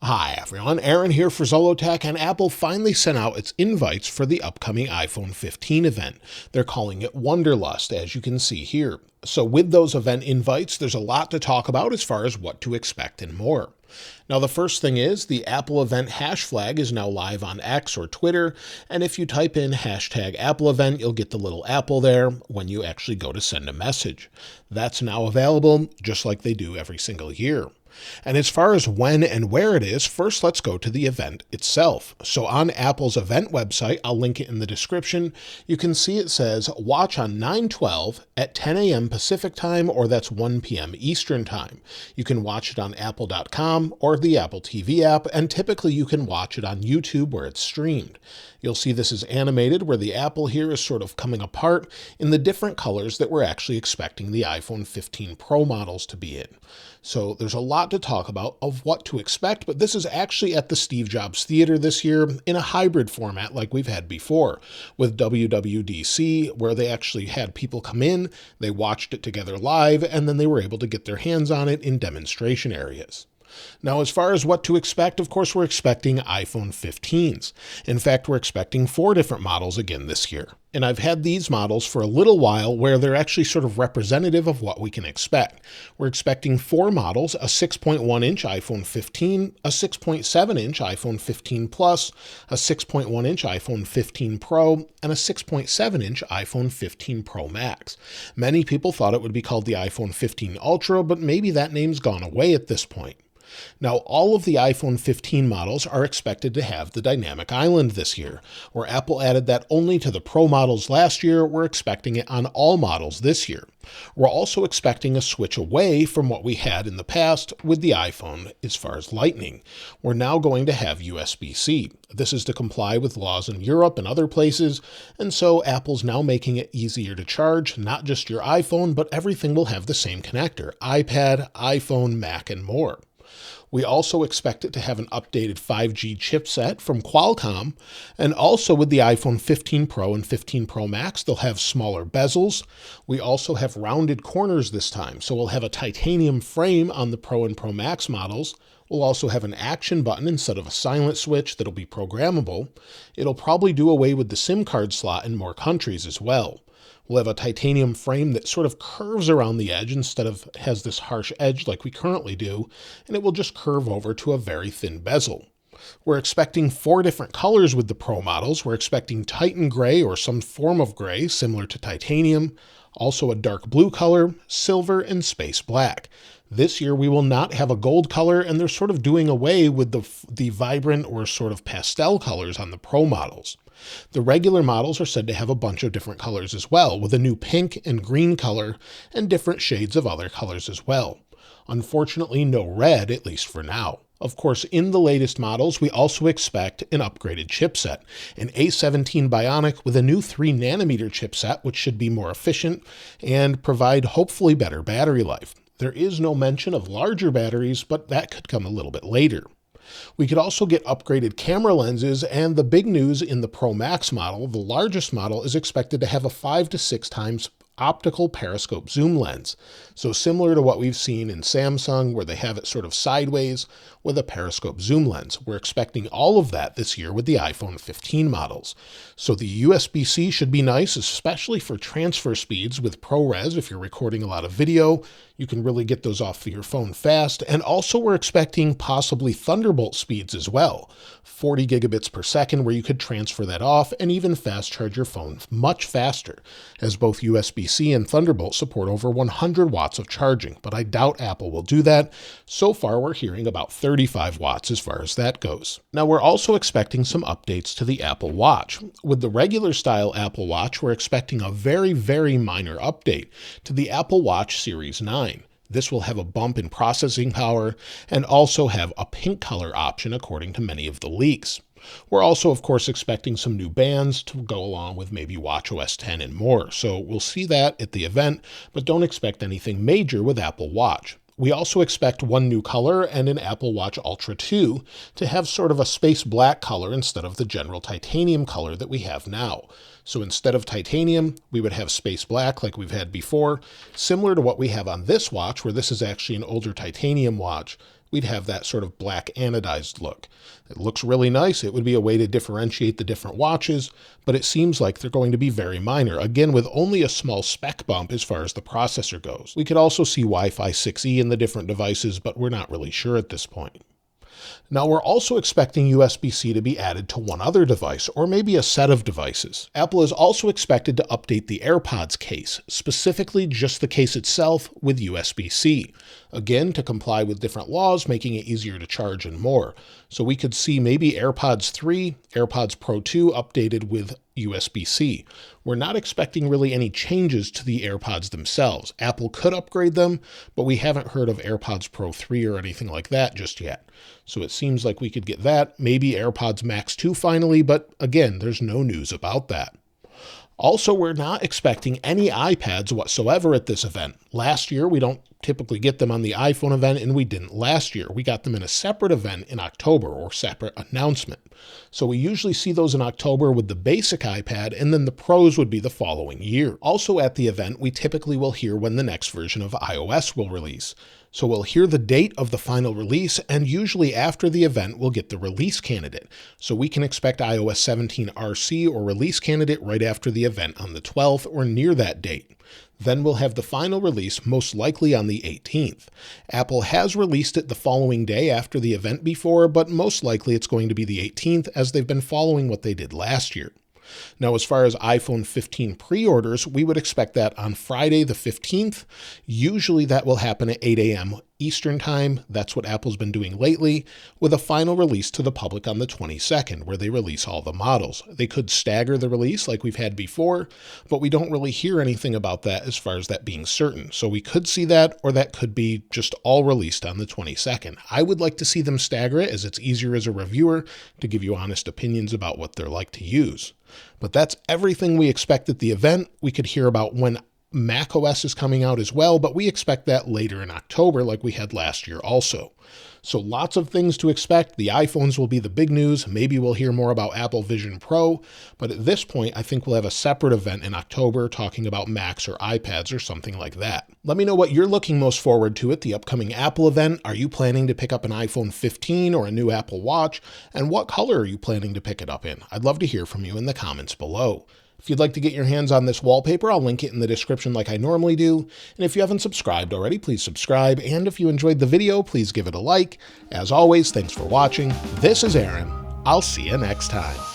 Hi everyone, Aaron here for Zollotech, and Apple finally sent out its invites for the upcoming iPhone 15 event. They're calling it Wonderlust, as you can see here. So with those event invites, there's a lot to talk about as far as what to expect and more. Now the first thing is the Apple event hash flag is now live on X or Twitter, and if you type in hashtag Apple event, you'll get the little apple there when you actually go to send a message. That's now available just like they do every single year. And as far as when and where it is, first let's go to the event itself. So on Apple's event website, I'll link it in the description, you can see it says watch on 9/12 at 10 a.m. Pacific time, or that's 1 p.m. Eastern time. You can watch it on apple.com or the Apple TV app, and typically you can watch it on YouTube where it's streamed. You'll see this is animated where the apple here is sort of coming apart in the different colors that we're actually expecting the iPhone 15 Pro models to be in. So there's a lot to talk about of what to expect, but this is actually at the Steve Jobs Theater this year in a hybrid format like we've had before with WWDC, where they actually had people come in, they watched it together live, and then they were able to get their hands on it in demonstration areas. Now, as far as what to expect, of course, we're expecting iPhone 15s. In fact, we're expecting 4 different models again this year. And I've had these models for a little while where they're actually sort of representative of what we can expect. We're expecting 4 models: a 6.1-inch iPhone 15, a 6.7-inch iPhone 15 Plus, a 6.1-inch iPhone 15 Pro, and a 6.7-inch iPhone 15 Pro Max. Many people thought it would be called the iPhone 15 Ultra, but maybe that name's gone away at this point. Now, all of the iPhone 15 models are expected to have the dynamic island this year. Where Apple added that only to the Pro models last year, we're expecting it on all models this year. We're also expecting a switch away from what we had in the past with the iPhone as far as Lightning. We're now going to have USB-C. This is to comply with laws in Europe and other places, and so Apple's now making it easier to charge, not just your iPhone, but everything will have the same connector: iPad, iPhone, Mac, and more. We also expect it to have an updated 5G chipset from Qualcomm, and also with the iPhone 15 Pro and 15 Pro Max, they'll have smaller bezels. We also have rounded corners this time, so we'll have a titanium frame on the Pro and Pro Max models. We'll also have an action button instead of a silent switch that'll be programmable. It'll probably do away with the SIM card slot in more countries as well. We'll have a titanium frame that sort of curves around the edge instead of has this harsh edge like we currently do, and it will just curve over to a very thin bezel. We're expecting 4 different colors with the Pro models. We're expecting Titan Gray or some form of gray similar to titanium, also a dark blue color, silver, and space black. This year we will not have a gold color, and they're sort of doing away with the vibrant or sort of pastel colors on the Pro models. The regular models are said to have a bunch of different colors as well, with a new pink and green color and different shades of other colors as well. Unfortunately, no red, at least for now. Of course, in the latest models, we also expect an upgraded chipset, an A17 Bionic with a new 3nm chipset, which should be more efficient and provide hopefully better battery life. There is no mention of larger batteries, but that could come a little bit later. We could also get upgraded camera lenses, and the big news in the Pro Max model, the largest model, is expected to have a 5 to 6 times optical periscope zoom lens. So similar to what we've seen in Samsung, where they have it sort of sideways with a periscope zoom lens. We're expecting all of that this year with the iPhone 15 models. So the USB-C should be nice, especially for transfer speeds with ProRes. If you're recording a lot of video, you can really get those off your phone fast. And also we're expecting possibly Thunderbolt speeds as well, 40 gigabits per second, where you could transfer that off and even fast charge your phone much faster, as both USB-C and Thunderbolt support over 100 watts of charging, but I doubt Apple will do that. So far, we're hearing about 35 watts as far as that goes. Now, we're also expecting some updates to the Apple Watch. With the regular style Apple Watch, we're expecting a very, very minor update to the Apple Watch Series 9. This will have a bump in processing power and also have a pink color option according to many of the leaks. We're also, of course, expecting some new bands to go along with maybe watchOS 10 and more, so we'll see that at the event, but don't expect anything major with Apple Watch. We also expect one new color and an Apple Watch Ultra 2 to have sort of a space black color instead of the general titanium color that we have now. So instead of titanium, we would have space black like we've had before, similar to what we have on this watch, where this is actually an older titanium watch, we'd have that sort of black anodized look. It looks really nice. It would be a way to differentiate the different watches, but it seems like they're going to be very minor, again with only a small spec bump as far as the processor goes. We could also see Wi-Fi 6E in the different devices, but we're not really sure at this point. Now, we're also expecting USB-C to be added to one other device, or maybe a set of devices. Apple is also expected to update the AirPods case, specifically just the case itself with USB-C. Again, to comply with different laws, making it easier to charge and more. So we could see maybe AirPods 3, AirPods Pro 2 updated with USB-C. We're not expecting really any changes to the AirPods themselves. Apple could upgrade them, but we haven't heard of AirPods Pro 3 or anything like that just yet. So it seems like we could get that, maybe AirPods Max 2 finally, but again, there's no news about that. Also, we're not expecting any iPads whatsoever at this event. Last year, we don't typically get them on the iPhone event, and we didn't last year. We got them in a separate event in October, or separate announcement. So we usually see those in October with the basic iPad, and then the Pros would be the following year. Also at the event, we typically will hear when the next version of iOS will release. So we'll hear the date of the final release, and usually after the event, we'll get the release candidate. So we can expect iOS 17 RC or release candidate right after the event on the 12th or near that date. Then we'll have the final release most likely on the 18th. Apple has released it the following day after the event before, but most likely it's going to be the 18th as they've been following what they did last year. Now, as far as iPhone 15 pre-orders, we would expect that on Friday the 15th. Usually that will happen at 8 a.m. Eastern Time. That's what Apple's been doing lately, with a final release to the public on the 22nd, where they release all the models. They could stagger the release like we've had before, but we don't really hear anything about that as far as that being certain. So we could see that, or that could be just all released on the 22nd. I would like to see them stagger it, as it's easier as a reviewer to give you honest opinions about what they're like to use. But that's everything we expect at the event. We could hear about when macOS is coming out as well, but we expect that later in October like we had last year also. So lots of things to expect. The iPhones will be the big news. Maybe we'll hear more about Apple Vision Pro, but at this point, I think we'll have a separate event in October talking about Macs or iPads or something like that. Let me know what you're looking most forward to at the upcoming Apple event. Are you planning to pick up an iPhone 15 or a new Apple Watch? And what color are you planning to pick it up in? I'd love to hear from you in the comments below. If you'd like to get your hands on this wallpaper, I'll link it in the description like I normally do. And if you haven't subscribed already, please subscribe. And if you enjoyed the video, please give it a like. As always, thanks for watching. This is Aaron. I'll see you next time.